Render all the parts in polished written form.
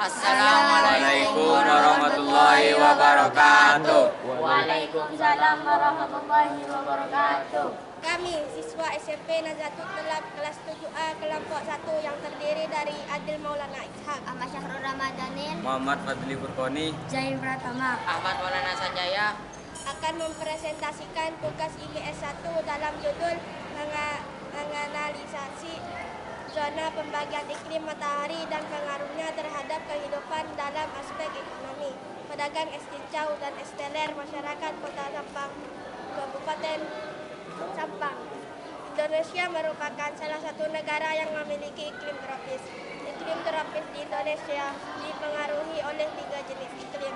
Assalamualaikum warahmatullahi wabarakatuh. Waalaikumsalam warahmatullahi wabarakatuh. Kami siswa SMP Nazatul Talab kelas 7A kelompok 1 yang terdiri dari Adil Maulana Ishak, Ahmad Syahrul Ramadhanil, Muhammad Fadli Furqoni, Zain Pratama, Ahmad Maulana Sanjaya akan mempresentasikan tugas IPS 1 dalam judul menganalisasi zona pembagian iklim matahari dan pengaruhnya terhadap kehidupan dalam aspek ekonomi, pedagang es kicau dan es teler masyarakat Kota Sampang, Kabupaten Sampang. Indonesia merupakan salah satu negara yang memiliki iklim tropis. Iklim tropis di Indonesia dipengaruhi oleh 3 jenis iklim,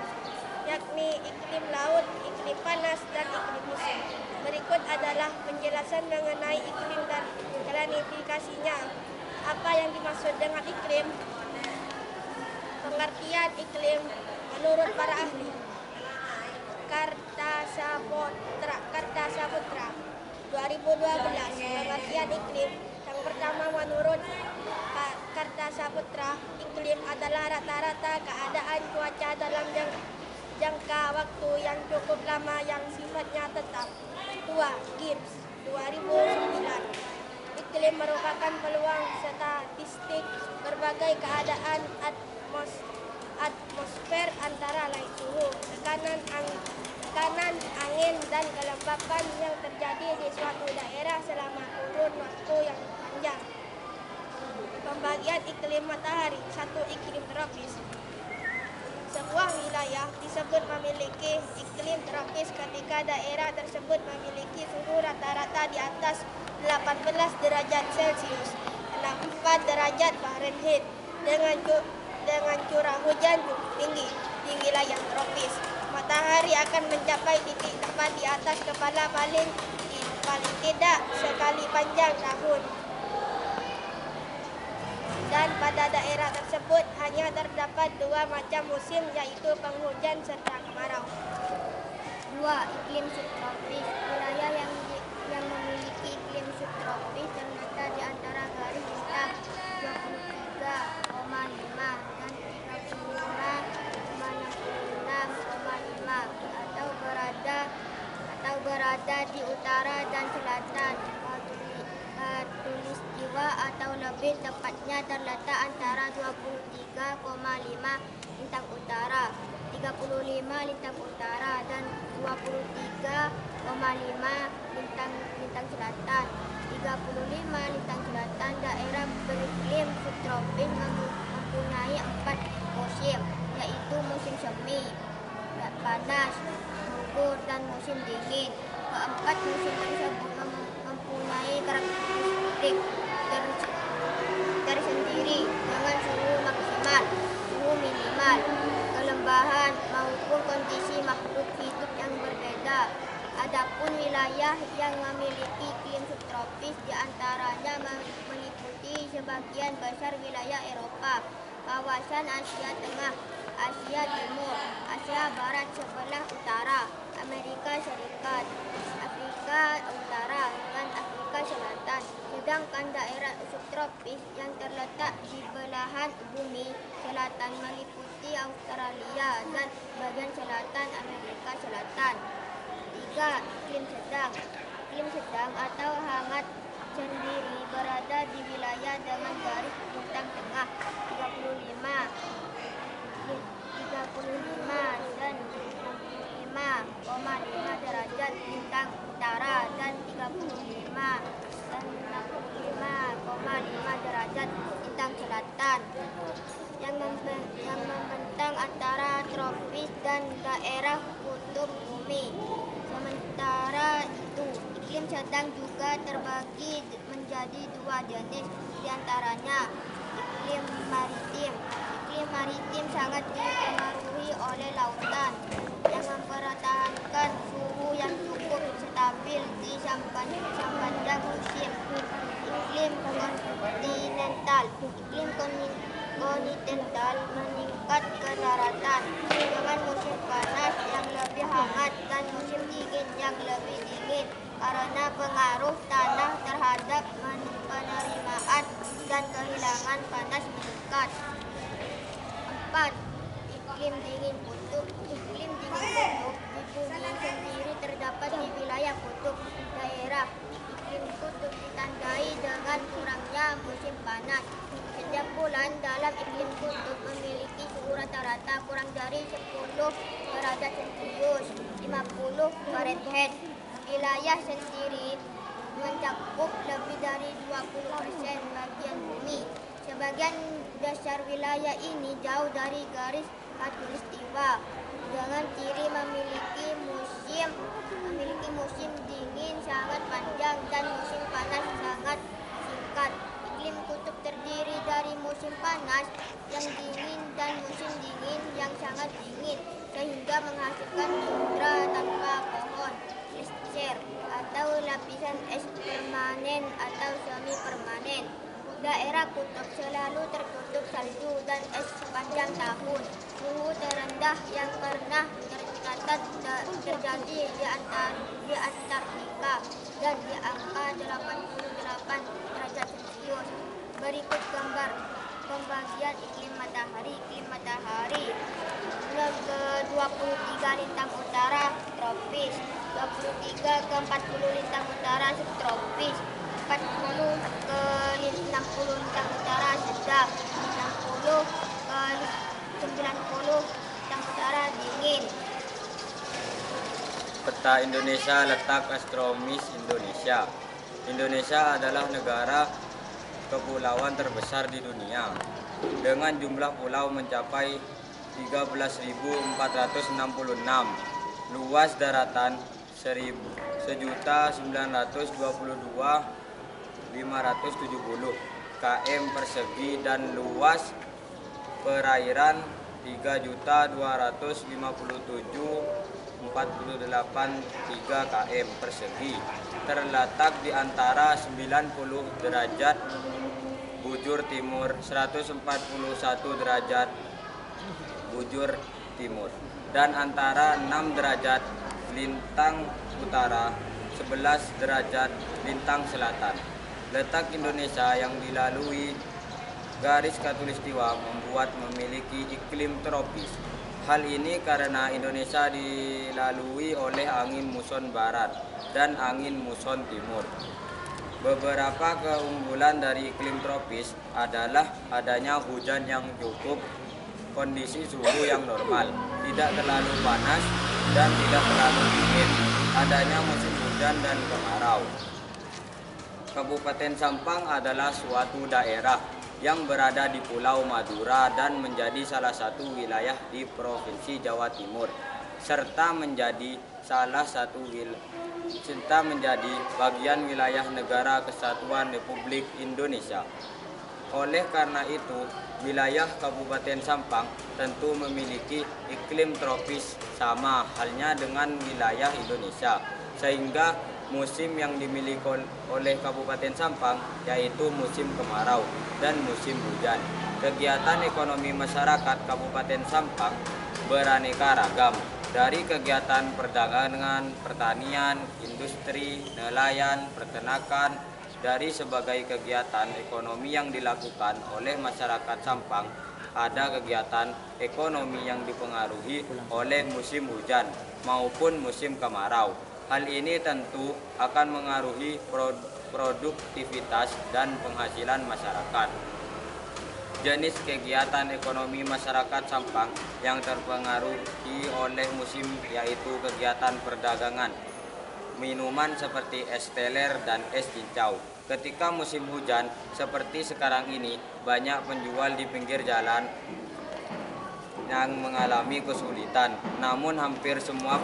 yakni iklim laut, iklim panas, dan iklim musim. Berikut adalah penjelasan mengenai iklim dan klasifikasinya. Apa yang dimaksud dengan iklim? Pengertian iklim menurut para ahli. Kartasaputra 2012. Pengertian iklim yang pertama menurut Kartasaputra, iklim adalah rata-rata keadaan cuaca dalam jangka waktu yang cukup lama yang sifatnya tetap. 2. Gibbs 2009. Iklim merupakan peluang statistik berbagai keadaan atmosfer antara lain suhu, tekanan angin, dan kelembapan yang terjadi di suatu daerah selama kurun waktu yang panjang. Pembagian iklim matahari. 1. Iklim tropis. Sebuah wilayah disebut memiliki iklim tropis ketika daerah tersebut memiliki suhu rata-rata di atas 18 derajat Celcius, 64 derajat Fahrenheit, dengan curah hujan cukup tinggi. Di wilayah tropis, matahari akan mencapai titik tepat di atas kepala paling tidak sekali panjang tahun. Dan pada daerah tersebut hanya terdapat 2 macam musim, yaitu penghujan serta kemarau. 2. Iklim subtropis. Wilayah yang memiliki iklim subtropis terletak di antara garis bintang 23,5 dan 35,66,5 atau berada di utara dan selatan Khatulistiwa, atau lebih tepatnya terletak antara 23,5 lintang utara, 35 lintang utara, dan 23,5 lintang selatan. 35 lintang selatan. Daerah beriklim subtropis mempunyai 4 musim, yaitu musim semi, panas, gugur, dan musim dingin. Keempat musim tersebut mempunyai karakteristik tersendiri dengan suhu maksimal, suhu minimal, kelembahan, maupun kondisi makhluk hidup yang berbeda. Adapun wilayah yang memiliki iklim subtropis diantaranya meliputi sebagian besar wilayah Eropa, kawasan Asia Tengah, Asia Timur, Asia Barat sebelah utara, Amerika Serikat, Afrika Utara, dan Afrika Selatan. Sedangkan daerah subtropis yang terletak di belahan bumi selatan meliputi Australia dan bagian selatan Amerika Selatan. 3. Iklim sedang. Iklim sedang atau hangat sendiri berada di wilayah dengan garis bintang tengah 35 dan 65,5 derajat bintang utara, dan 35 dan 65,5 derajat bintang selatan, yang membentang antara tropis dan daerah kutub bumi. Sementara itu, iklim sedang juga terbagi menjadi 2 jenis, diantaranya iklim maritim. Iklim maritim sangat dipengaruhi oleh lautan yang mempertahankan suhu yang cukup stabil di sepanjang musim. Iklim kontinental. Iklim kontinental meningkat ke daratan dengan musim panas yang lebih hangat dan musim dingin yang lebih dingin karena pengaruh tanah terhadap penerimaan dan kehilangan panas meningkat. 4. 8. Iklim dingin kutub. Iklim dingin kutub di bumi sendiri terdapat di wilayah kutub daerah. Iklim kutub ditandai dengan kurangnya musim panas. Setiap bulan dalam iklim kutub memiliki suhu rata-rata kurang dari 10 derajat Celcius, 50 Fahrenheit. Wilayah sendiri mencakup lebih dari 20% bagian bumi. Sebagian besar wilayah ini jauh dari garis khatulistiwa dengan ciri memiliki musim dingin sangat panjang dan musim panas sangat singkat. Iklim kutub terdiri dari musim panas yang dingin dan musim dingin yang sangat dingin, sehingga menghasilkan tundra tanpa pohon, gletser atau lapisan es permanen atau semi permanen. Daerah kutub selalu tertutup salju dan es sepanjang tahun. Suhu terendah yang pernah tercatat terjadi di Antartika dan di angka 88 derajat Celcius. Berikut gambar pembagian iklim matahari. Iklim matahari ke-23 lintang utara tropis, 23 ke 40 lintang utara subtropis, 40 ke 60 lintang utara sedang, 60 ke 90 lintang utara dingin. Peta Indonesia, letak astronomis Indonesia. Indonesia adalah negara kepulauan terbesar di dunia dengan jumlah pulau mencapai 13.466, luas daratan 1.922.570 km persegi dan luas perairan 3.257.48 km persegi, terletak di antara 90 derajat bujur timur, 141 derajat bujur timur, dan antara 6 derajat lintang utara, 11 derajat lintang selatan. Letak Indonesia yang dilalui garis khatulistiwa membuat memiliki iklim tropis. Hal ini karena Indonesia dilalui oleh angin muson barat dan angin muson timur. Beberapa keunggulan dari iklim tropis adalah adanya hujan yang cukup, kondisi suhu yang normal, tidak terlalu panas dan tidak terlalu dingin, adanya musim hujan dan kemarau. Kabupaten Sampang adalah suatu daerah yang berada di Pulau Madura dan menjadi salah satu wilayah di Provinsi Jawa Timur, serta menjadi bagian wilayah Negara Kesatuan Republik Indonesia. Oleh karena itu, wilayah Kabupaten Sampang tentu memiliki iklim tropis sama halnya dengan wilayah Indonesia, sehingga musim yang dimiliki oleh Kabupaten Sampang yaitu musim kemarau dan musim hujan. Kegiatan ekonomi masyarakat Kabupaten Sampang beraneka ragam, dari kegiatan perdagangan, pertanian, industri, nelayan, peternakan. Dari sebagai kegiatan ekonomi yang dilakukan oleh masyarakat Sampang, ada kegiatan ekonomi yang dipengaruhi oleh musim hujan maupun musim kemarau. Hal ini tentu akan mengaruhi produktivitas dan penghasilan masyarakat. Jenis kegiatan ekonomi masyarakat Sampang yang terpengaruhi oleh musim yaitu kegiatan perdagangan, minuman seperti es teler dan es cincau. Ketika musim hujan seperti sekarang ini, banyak penjual di pinggir jalan yang mengalami kesulitan. Namun hampir semua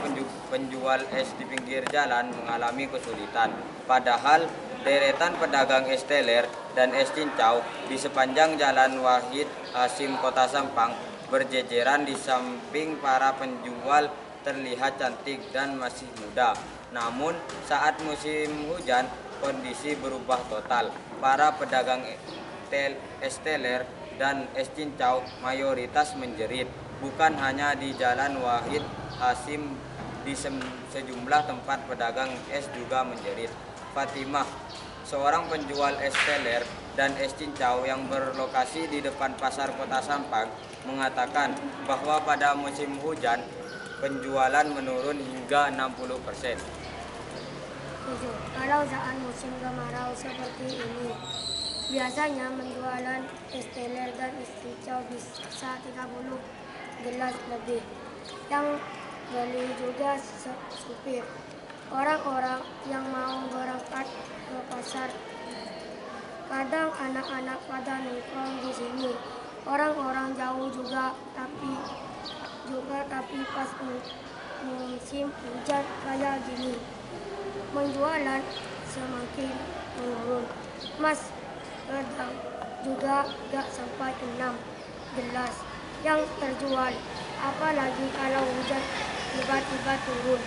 penjual es di pinggir jalan mengalami kesulitan. Padahal deretan pedagang es teler dan es cincau di sepanjang Jalan Wahid Hasim Kota Sampang berjejeran di samping para penjual terlihat cantik dan masih muda. Namun saat musim hujan kondisi berubah total. Para pedagang es teler dan es cincau mayoritas menjerit. Bukan hanya di Jalan Wahid Hasim, di sejumlah tempat pedagang es juga menjerit. Fatimah, seorang penjual es teler dan Es Cincau yang berlokasi di depan Pasar Kota Sampang mengatakan bahwa pada musim hujan penjualan menurun hingga 60%. 7. Kalau saat musim kemarau seperti ini, biasanya penjualan es teler dan es cincau bisa 30 gelas lebih. Yang beli juga supir, orang-orang yang mau berangkat ke pasar. Kadang anak-anak pada nongkrong di sini. Orang-orang jauh juga, tapi pas musim hujan kayak gini, penjualan semakin menurun. Mas, kadang juga gak sampai 6 gelas yang terjual. Apalagi kalau hujan tiba-tiba turun.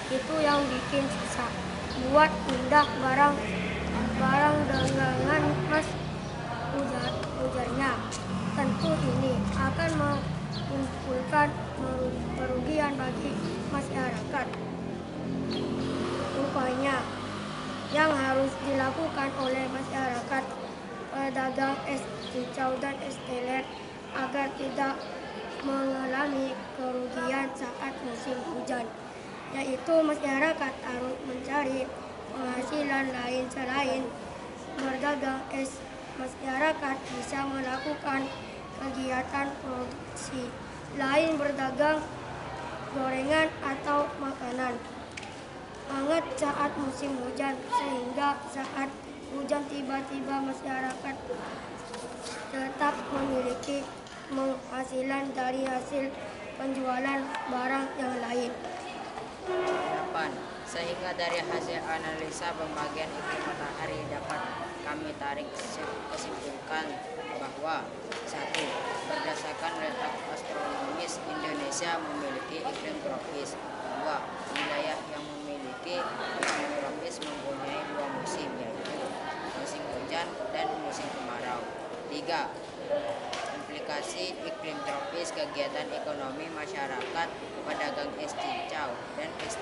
Itu yang bikin susah buat pindah barang dagangan Mas. Ujarnya. Tentu ini akan menimbulkan kerugian bagi masyarakat. Upaya yang harus dilakukan oleh masyarakat pedagang es cincau dan es teler agar tidak mengalami kerugian saat musim hujan, yaitu masyarakat harus mencari penghasilan lain selain berdagang es. Masyarakat bisa melakukan kegiatan produksi lain, berdagang gorengan atau makanan hangat saat musim hujan, sehingga saat hujan tiba-tiba masyarakat tetap memiliki penghasilan dari hasil penjualan barang yang lain. 8. Sehingga dari hasil analisa pembagian iklim matahari dapat kami tarik kesimpulan bahwa 1. Berdasarkan letak astronomis, Indonesia memiliki iklim tropis. 2. Wilayah yang memiliki iklim tropis mempunyai 2 musim, yaitu musim hujan dan musim kemarau. 3. Implikasi iklim tropis kegiatan ekonomi masyarakat pedagang es cincau dan es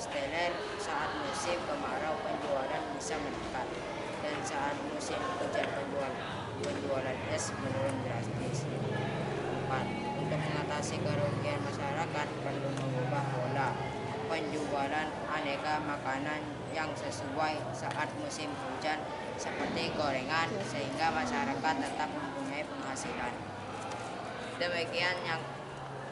teler saat musim kemarau penjualan bisa meningkat, dan saat musim hujan penjualan es menurun drastis. 4. Untuk mengatasi kerugian masyarakat perlu mengubah pola penjualan aneka makanan yang sesuai saat musim hujan seperti gorengan, sehingga masyarakat tetap mempunyai penghasilan. Demikian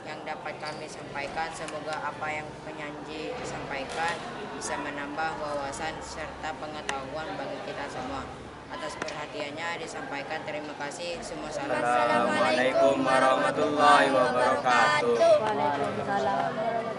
yang dapat kami sampaikan. Semoga apa yang penyaji sampaikan bisa menambah wawasan serta pengetahuan bagi kita semua. Atas perhatiannya disampaikan. Terima kasih. Semua salam. Assalamualaikum warahmatullahi wabarakatuh. Waalaikumsalam.